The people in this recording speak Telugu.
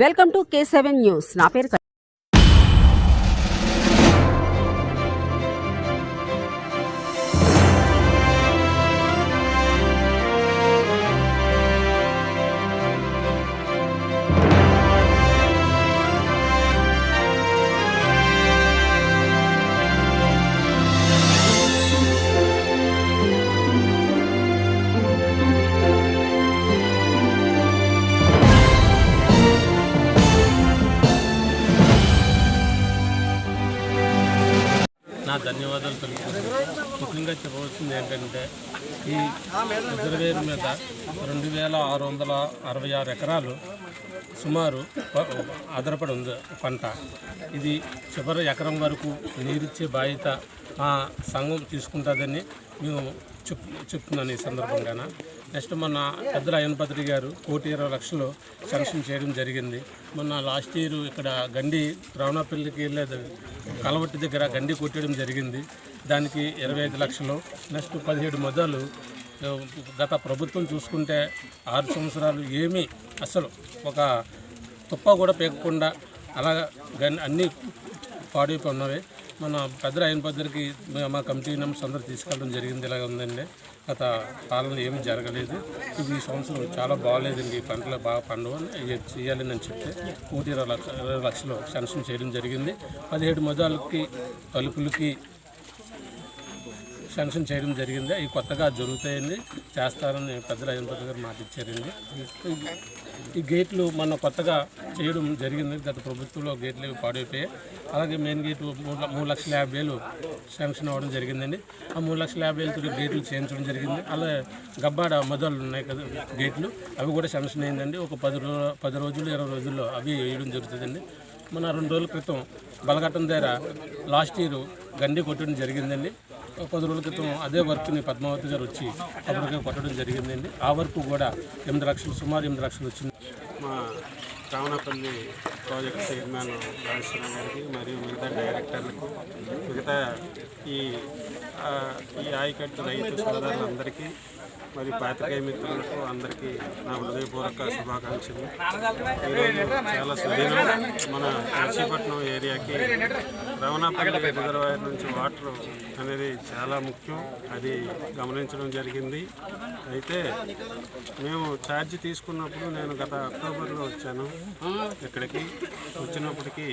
Welcome to K7 news. నా పేరు నా ధన్యవాదాలు తెలుపుతున్నాను. ముఖ్యంగా చెప్పవలసింది ఏంటంటే ఈ రిజర్వేర్ మీద 2666 ఎకరాలు సుమారు ఆధారపడి ఉంది పంట. ఇది చివరి ఎకరం వరకు నీరిచ్చే బాధ్యత మా సంఘం తీసుకుంటుందని మేము చెప్తున్నాను ఈ సందర్భంగా. నెక్స్ట్ మొన్న పెద్దల అయ్యనపత్రి గారు 1,20,00,000 శాంక్షన్ చేయడం జరిగింది. మొన్న లాస్ట్ ఇయర్ ఇక్కడ గండి రావణపల్లికి వెళ్ళేది కలవట్టి దగ్గర గండి కొట్టడం జరిగింది. దానికి 25 లక్షలు. నెక్స్ట్ 17 మొదలు గత ప్రభుత్వం చూసుకుంటే 6 సంవత్సరాలు ఏమీ అసలు ఒక తుప్ప కూడా పేకకుండా అలాగా అన్నీ పాడైపోయి ఉన్నవి. మన పెద్దల అయ్యనపత్రికి మా కమిటీ మెంబర్స్ అందరూ తీసుకెళ్ళడం జరిగింది. ఇలాగ ఉందండి, గత పాలన ఏమీ జరగలేదు. ఈ సంవత్సరం చాలా బాగోలేదండి, ఈ పంటలు బాగా పండుగ చేయాలని అని చెప్తే 1,20,00,000 శాంక్షన్ చేయడం జరిగింది. 17 మొదలకి తలుపులకి శాంక్షన్ చేయడం జరిగింది. అవి కొత్తగా జరుగుతాయండి, చేస్తారని పెద్దల అయ్యనపత్రి గారు మాట ఇచ్చారండి. ఈ గేట్లు మన కొత్తగా చేయడం జరిగింది. గత ప్రభుత్వంలో గేట్లు పాడైపోయాయి. అలాగే మెయిన్ గేటు 3,50,000 శాంక్షన్ అవ్వడం జరిగిందండి. ఆ 3,50,000 గేట్లు చేయించడం జరిగింది. అలాగే గబ్బాడ మొదలు ఉన్నాయి కదా గేట్లు, అవి కూడా శాంక్షన్ అయిందండి. ఒక 10 రోజులు 20 రోజుల్లో అవి వేయడం జరుగుతుందండి. మన 2 రోజుల క్రితం బలఘట్టం దగ్గర లాస్ట్ ఇయర్ గండి కొట్టడం జరిగిందండి. 10 రోజుల క్రితం అదే వర్క్ని పద్మావతి గారు వచ్చి అప్పటికే కొట్టడం జరిగిందండి. ఆ వర్క్ కూడా 8 లక్షలు, సుమారు 8 లక్షలు వచ్చింది. మా రావణపల్లి ప్రాజెక్ట్ చైర్మన్ రాజేశ్వర గారికి మరియు మిగతా డైరెక్టర్లకు, మిగతా ఈ ఆయకట్టు రైతు సోదరులందరికీ మరియు పాత్రికేయ మిత్రులకు అందరికీ నా హృదయపూర్వక శుభాకాంక్షలు. ఈరోజు చాలా సుదీనం మన నర్సీపట్నం ఏరియాకి రావణపల్లి రిజర్వాయర్ నుంచి వాటర్ అనేది చాలా ముఖ్యం. అది గమనించడం జరిగింది. అయితే మేము ఛార్జ్ తీసుకున్నప్పుడు నేను గత అక్టోబర్లో వచ్చాను. ఇక్కడికి వచ్చినప్పటికీ